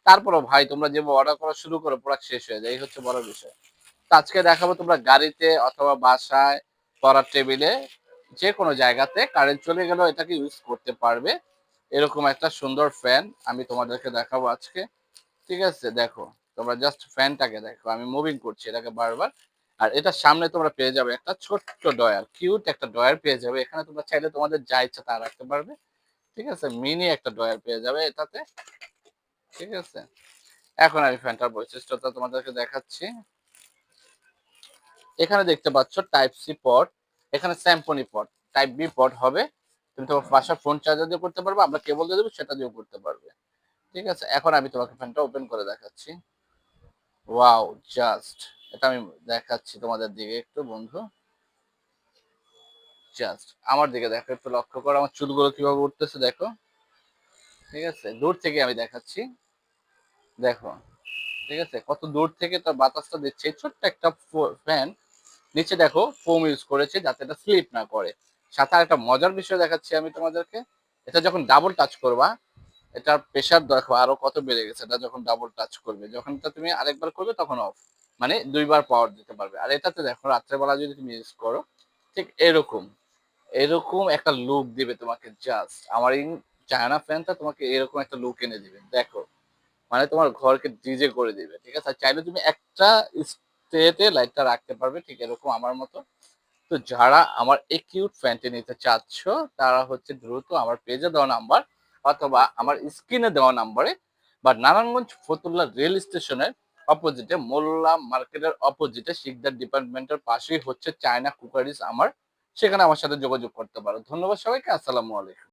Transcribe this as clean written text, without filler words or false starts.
তারপরও ভাই তোমরা যেভাবে অর্ডার করা শুরু করো প্রোডাক্ট শেষ হয়ে যায়। এই হচ্ছে বড় বিষয়। তো আজকে দেখাবো তোমরা গাড়িতে অথবা বাসায়, পড়ার টেবিলে যেকোনো জায়গাতে কারেন্ট চলে গেলেও এটাকে ইউজ করতে পারবে। এরকম একটা সুন্দর ফ্যান আমি তোমাদেরকে দেখাবো আজকে। ঠিক আছে? দেখো। তোমরা জাস্ট ফ্যানটাকে দেখো। আমি মুভিং করছি এটাকে বারবার। আর এটার সামনে তোমরা পেয়ে যাবে একটা ছোট্ট ড্রয়ার। কিউট একটা ড্রয়ার পেয়ে যাবে। এখানে তোমরা চাইলে তোমাদের যা ইচ্ছা তা রাখতে পারবে। ঠিক আছে? মিনি একটা ড্রয়ার পেয়ে যাবে এটাতে। ঠিক আছে? এখন আমি ফ্যানটার বৈশিষ্ট্যটা তোমাদেরকে দেখাচ্ছি। এখানে দেখতে পাচ্ছ টাইপ সি পট, এখানে স্যাম্পনি পট, টাইপ বি পট হবে। তুমি তোমার বাসার ফোন চার্জার দিয়ে করতে পারবে, আমরা কেবল দিয়ে দেবো সেটা দিয়েও করতে পারবে। ঠিক আছে? এখন আমি তোমাকে ফ্যানটা ওপেন করে দেখাচ্ছি। ওয়াও! জাস্ট এটা আমি দেখাচ্ছি তোমাদের দিকে একটু বন্ধু। জাস্ট আমার দিকে দেখো, একটু লক্ষ্য করো আমার চুলগুলো কিভাবে উঠতেছে দেখো। ঠিক আছে? দূর থেকে আমি দেখাচ্ছি। দেখো। ঠিক আছে? কত দূর থেকে তার বাতাসটা দিচ্ছে। এই ছোট্ট একটা ফ্যান নিচে দেখো ফোম ইউজ করেছে যাতে এটা স্লিপ না করে। সাথে আরেকটা মজার বিষয় দেখাচ্ছি আমি তোমাদেরকে। এটা যখন ডাবল টাচ করবা, এটার প্রেসার দেখো আরো কত বেড়ে গেছে। এটা যখন ডাবল টাচ করবে, যখন এটা তুমি আরেকবার করবে তখন অফ। মানে দুইবার পাওয়ার দিতে পারবে। আর এটাতে দেখো রাত্রেবেলা যদি তুমি ইউজ করো, ঠিক এরকম এরকম একটা লুক দিবে তোমাকে। জাস্ট আমার এই চায়না ফ্যানটা তোমাকে এরকম একটা লুক এনে দিবে দেখো। মানে তোমার ঘরকে ডিজে করে দিবে। ঠিক আছে? আর চাইলে তুমি একটা স্টেতে লাইটটা রাখতে পারবে ঠিক এরকম আমার মতো। তো যারা আমার এই কিউট ফ্যানটি নিতে চাচ্ছ তারা হচ্ছে দ্রুত আমার পেজে দেওয়া নাম্বার অথবা আমার স্ক্রিনে দেওয়া নাম্বারে বা নারায়ণগঞ্জ ফতুল্লা রেল স্টেশনের অপোজিটে মোল্লা মার্কেটের অপোজিটে শিকদার ডিপার্টমেন্টের পাশেই হচ্ছে চায়না কুকারিজ আমার, সেখানে আমার সাথে যোগাযোগ করতে পারো। ধন্যবাদ সবাইকে। আসসালামু আলাইকুম।